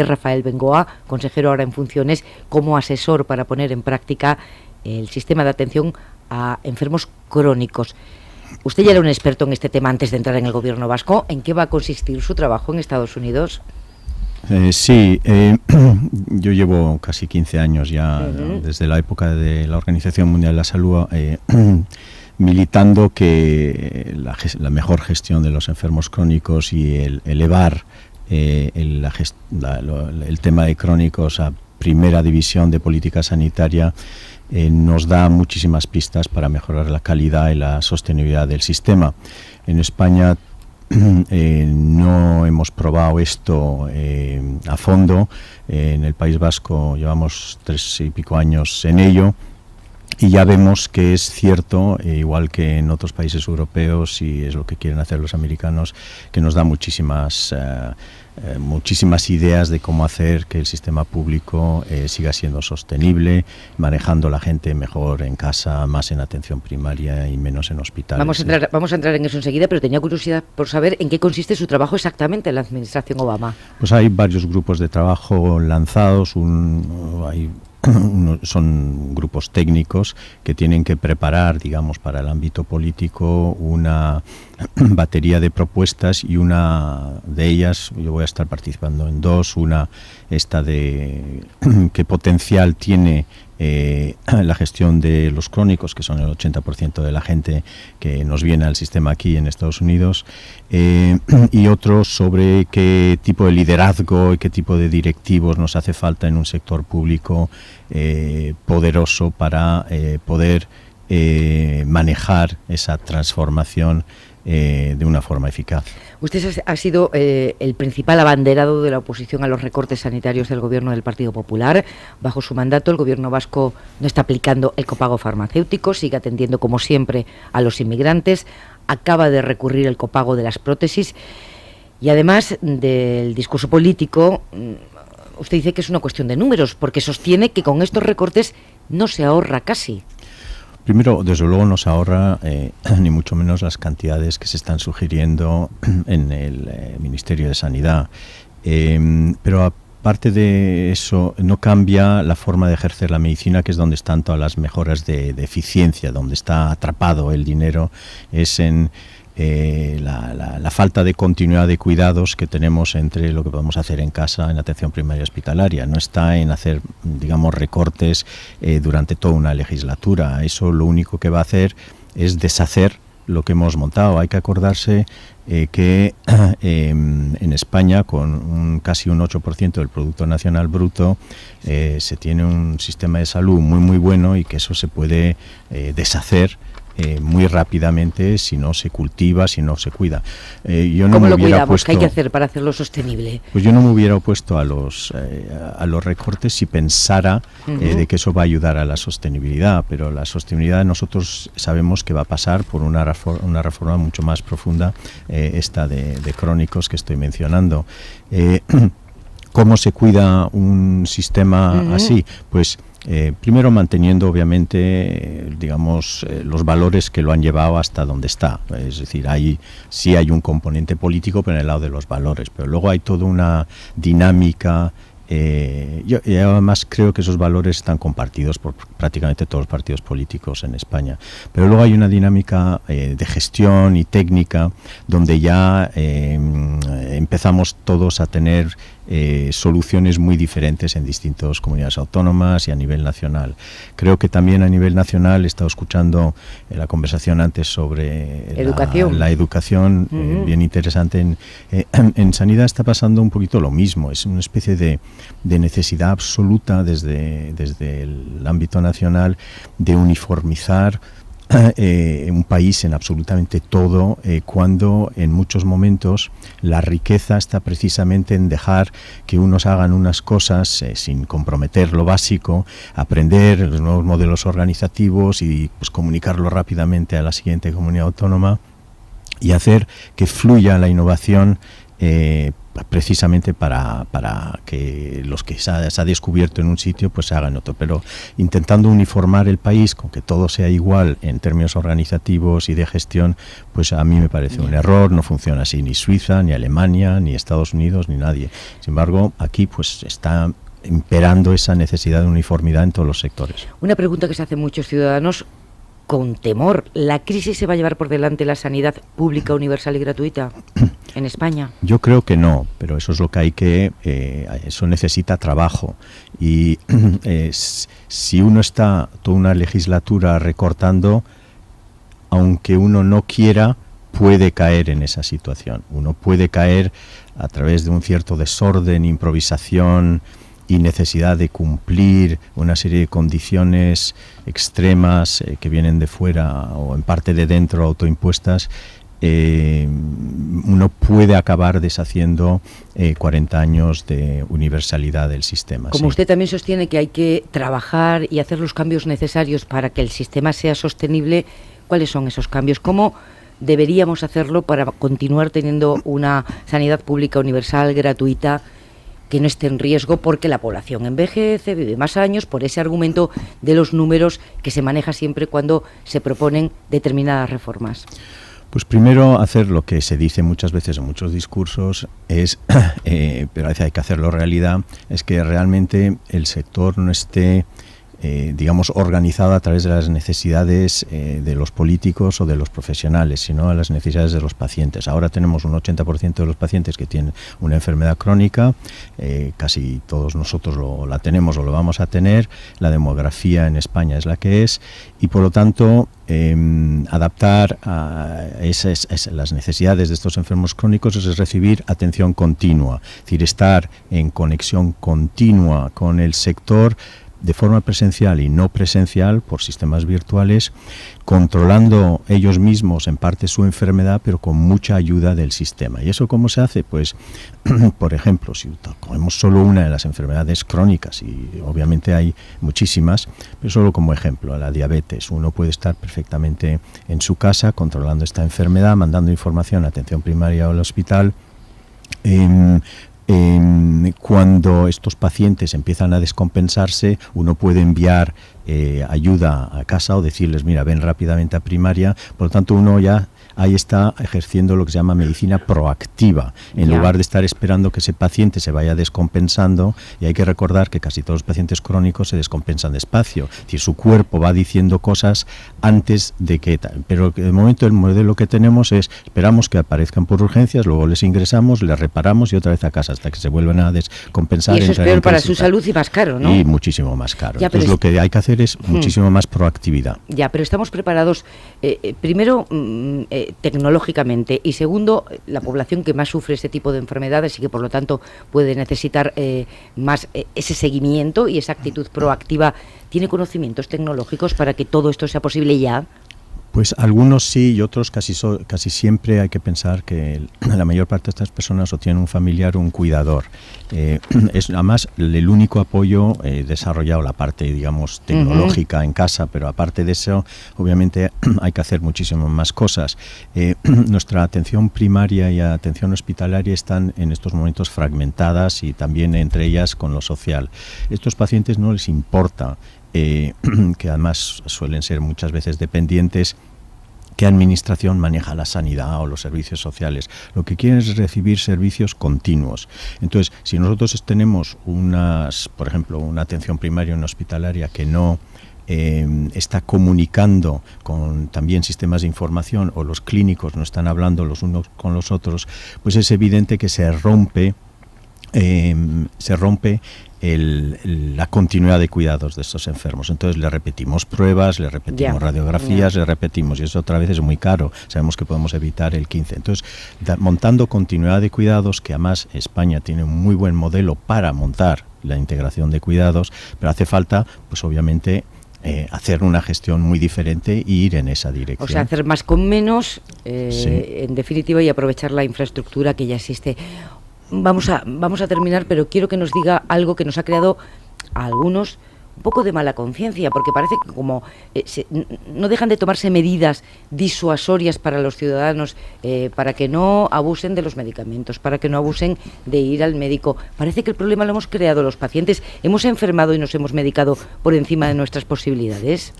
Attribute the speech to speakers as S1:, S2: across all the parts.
S1: Rafael Bengoa, consejero ahora en funciones, como asesor para poner en práctica el sistema de atención a enfermos crónicos. Usted ya era un experto en este tema antes de entrar en el gobierno vasco. ¿En qué va a consistir su trabajo en Estados Unidos?
S2: Yo llevo casi 15 años ya, desde la época de la Organización Mundial de la Salud, militando que la mejor gestión de los enfermos crónicos y el elevar el tema de crónicos a primera división de política sanitaria nos da muchísimas pistas para mejorar la calidad y la sostenibilidad del sistema. En España no hemos probado esto a fondo. En el País Vasco llevamos 3 y pico años en ello. Y ya vemos que es cierto, igual que en otros países europeos, y es lo que quieren hacer los americanos, que nos da muchísimas ideas de cómo hacer que el sistema público siga siendo sostenible, manejando la gente mejor en casa, más en atención primaria y menos en hospitales.
S1: Vamos a entrar en eso enseguida, pero tenía curiosidad por saber en qué consiste su trabajo exactamente en la administración Obama.
S2: Pues hay varios grupos de trabajo lanzados, son grupos técnicos que tienen que preparar, digamos, para el ámbito político una batería de propuestas, y una de ellas, yo voy a estar participando en 2, una esta de qué potencial tiene la gestión de los crónicos, que son el 80% de la gente que nos viene al sistema aquí en Estados Unidos, y otro sobre qué tipo de liderazgo y qué tipo de directivos nos hace falta en un sector público poderoso para poder manejar esa transformación de una forma eficaz.
S1: Usted ha sido el principal abanderado de la oposición a los recortes sanitarios del gobierno del Partido Popular. Bajo su mandato, el gobierno vasco no está aplicando el copago farmacéutico, sigue atendiendo como siempre a los inmigrantes, acaba de recurrir el copago de las prótesis, y además del discurso político, usted dice que es una cuestión de números, porque sostiene que con estos recortes no se ahorra casi.
S2: Primero, desde luego no se ahorra ni mucho menos las cantidades que se están sugiriendo en el Ministerio de Sanidad. Pero aparte de eso, no cambia la forma de ejercer la medicina, que es donde están todas las mejoras de eficiencia, donde está atrapado el dinero, es en la falta de continuidad de cuidados que tenemos entre lo que podemos hacer en casa, en atención primaria hospitalaria. No está en hacer, digamos, recortes durante toda una legislatura. Eso lo único que va a hacer es deshacer lo que hemos montado. Hay que acordarse que en España, con casi un 8% del Producto Nacional Bruto, se tiene un sistema de salud muy muy bueno, y que eso se puede deshacer muy rápidamente si no se cultiva, si no se cuida. Yo no
S1: ¿Cómo
S2: me
S1: lo
S2: hubiera
S1: cuidamos?
S2: opuesto,
S1: ¿Qué hay que hacer para hacerlo sostenible?
S2: Pues yo no me hubiera opuesto a los recortes si pensara de que eso va a ayudar a la sostenibilidad, pero la sostenibilidad nosotros sabemos que va a pasar por una reforma mucho más profunda, esta de crónicos que estoy mencionando. ¿Cómo se cuida un sistema así? Pues primero manteniendo obviamente digamos los valores que lo han llevado hasta donde está, es decir, sí hay un componente político, pero en el lado de los valores, pero luego hay toda una dinámica. Yo además creo que esos valores están compartidos por prácticamente todos los partidos políticos en España, pero luego hay una dinámica de gestión y técnica donde ya empezamos todos a tener soluciones muy diferentes en distintas comunidades autónomas y a nivel nacional. Creo que también a nivel nacional, he estado escuchando la conversación antes sobre la educación, bien interesante. En sanidad está pasando un poquito lo mismo, es una especie de necesidad absoluta desde el ámbito nacional de uniformizar un país en absolutamente todo, cuando en muchos momentos la riqueza está precisamente en dejar que unos hagan unas cosas sin comprometer lo básico, aprender los nuevos modelos organizativos y pues comunicarlo rápidamente a la siguiente comunidad autónoma, y hacer que fluya la innovación precisamente para que los que se ha descubierto en un sitio pues se haga en otro, pero intentando uniformar el país con que todo sea igual en términos organizativos y de gestión, pues a mí me parece un error. No funciona así ni Suiza, ni Alemania, ni Estados Unidos, ni nadie. Sin embargo, aquí pues está imperando esa necesidad de uniformidad en todos los sectores.
S1: Una pregunta que se hacen muchos ciudadanos con temor: ¿la crisis se va a llevar por delante la sanidad pública, universal y gratuita en España?
S2: Yo creo que no, pero eso es lo que hay que... eso necesita trabajo. Y si uno está toda una legislatura recortando, aunque uno no quiera, puede caer en esa situación. Uno puede caer a través de un cierto desorden, improvisación y necesidad de cumplir una serie de condiciones extremas que vienen de fuera o en parte de dentro autoimpuestas. Uno puede acabar deshaciendo 40 años de universalidad del sistema.
S1: Como usted también sostiene que hay que trabajar y hacer los cambios necesarios para que el sistema sea sostenible, ¿cuáles son esos cambios? ¿Cómo deberíamos hacerlo para continuar teniendo una sanidad pública universal, gratuita, que no esté en riesgo porque la población envejece, vive más años, por ese argumento de los números que se maneja siempre cuando se proponen determinadas reformas?
S2: Pues primero hacer lo que se dice muchas veces en muchos discursos, pero a veces hay que hacerlo realidad, es que realmente el sector no esté digamos, organizado a través de las necesidades de los políticos o de los profesionales, sino a las necesidades de los pacientes. Ahora tenemos un 80% de los pacientes que tienen una enfermedad crónica, casi todos nosotros la tenemos o lo vamos a tener, la demografía en España es la que es, y por lo tanto adaptar a las necesidades de estos enfermos crónicos es recibir atención continua, es decir, estar en conexión continua con el sector de forma presencial y no presencial por sistemas virtuales, controlando ellos mismos en parte su enfermedad, pero con mucha ayuda del sistema. ¿Y eso cómo se hace? Pues, por ejemplo, si cogemos solo una de las enfermedades crónicas, y obviamente hay muchísimas, pero solo como ejemplo, la diabetes, uno puede estar perfectamente en su casa controlando esta enfermedad, mandando información a atención primaria o al hospital. Cuando estos pacientes empiezan a descompensarse, uno puede enviar ayuda a casa o decirles, mira, ven rápidamente a primaria. Por lo tanto, uno ya ahí está ejerciendo lo que se llama medicina proactiva, en lugar de estar esperando que ese paciente se vaya descompensando. Y hay que recordar que casi todos los pacientes crónicos se descompensan despacio, es decir, su cuerpo va diciendo cosas antes de que... Pero de momento el modelo que tenemos es, esperamos que aparezcan por urgencias, luego les ingresamos, les reparamos y otra vez a casa hasta que se vuelvan a descompensar.
S1: Y eso es peor para su salud y más caro, ¿no?
S2: Y muchísimo más caro. Entonces lo que hay que hacer es muchísimo más proactividad.
S1: Ya, pero estamos preparados, primero, tecnológicamente, y segundo, la población que más sufre este tipo de enfermedades y que por lo tanto puede necesitar más ese seguimiento y esa actitud proactiva, ¿tiene conocimientos tecnológicos para que todo esto sea posible ya?
S2: Pues algunos sí y otros casi siempre hay que pensar que la mayor parte de estas personas o tienen un familiar o un cuidador. Es además el único apoyo desarrollado, la parte, digamos, tecnológica en casa, pero aparte de eso, obviamente hay que hacer muchísimas más cosas. Nuestra atención primaria y atención hospitalaria están en estos momentos fragmentadas y también entre ellas con lo social. Estos pacientes no les importa, que además suelen ser muchas veces dependientes, qué administración maneja la sanidad o los servicios sociales. Lo que quieren es recibir servicios continuos. Entonces, si nosotros tenemos por ejemplo, una atención primaria o hospitalaria que no está comunicando con también sistemas de información, o los clínicos no están hablando los unos con los otros, pues es evidente que se rompe la continuidad de cuidados de estos enfermos. Entonces le repetimos pruebas, le repetimos radiografías, le repetimos, y eso otra vez es muy caro. Sabemos que podemos evitar el 15. Entonces, montando continuidad de cuidados, que además España tiene un muy buen modelo para montar la integración de cuidados, pero hace falta, pues obviamente, hacer una gestión muy diferente y ir en esa dirección.
S1: O sea, hacer más con menos,
S2: sí,
S1: en definitiva, y aprovechar la infraestructura que ya existe. Vamos a terminar, pero quiero que nos diga algo que nos ha creado a algunos un poco de mala conciencia, porque parece que como no dejan de tomarse medidas disuasorias para los ciudadanos, para que no abusen de los medicamentos, para que no abusen de ir al médico. Parece que el problema lo hemos creado los pacientes. ¿Hemos enfermado y nos hemos medicado por encima de nuestras posibilidades?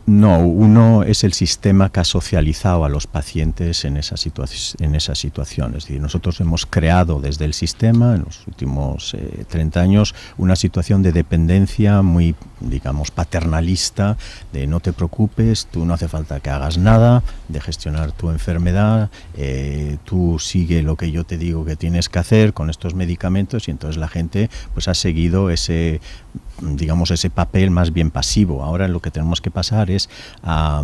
S2: No, uno es el sistema que ha socializado a los pacientes en esa situación. Es decir, nosotros hemos creado desde el sistema, en los últimos 30 años, una situación de dependencia muy, digamos, paternalista, de no te preocupes, tú no hace falta que hagas nada, de gestionar tu enfermedad, tú sigue lo que yo te digo que tienes que hacer con estos medicamentos, y entonces la gente pues ha seguido ese papel más bien pasivo. Ahora lo que tenemos que pasar es a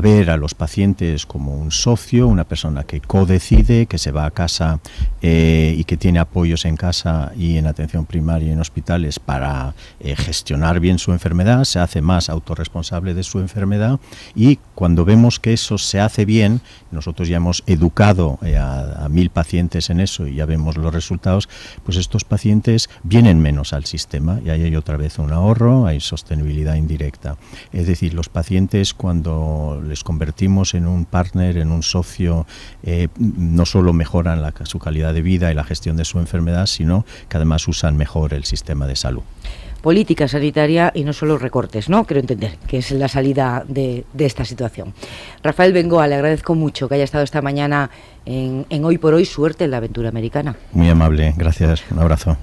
S2: ver a los pacientes como un socio, una persona que codecide, que se va a casa y que tiene apoyos en casa y en atención primaria y en hospitales para gestionar bien su enfermedad, se hace más autorresponsable de su enfermedad, y cuando vemos que eso se hace bien, nosotros ya hemos educado a 1000 pacientes en eso y ya vemos los resultados, pues estos pacientes vienen menos al sistema y ahí hay otra vez un ahorro, hay sostenibilidad indirecta. Es decir, los pacientes, cuando les convertimos en un partner, en un socio, no solo mejoran su calidad de vida y la gestión de su enfermedad, sino que además usan mejor el sistema de salud.
S1: Política sanitaria y no solo recortes, ¿no? Creo entender que es la salida de esta situación. Rafael Bengoa, le agradezco mucho que haya estado esta mañana en Hoy por Hoy. Suerte en la aventura americana.
S2: Muy amable, gracias, un abrazo.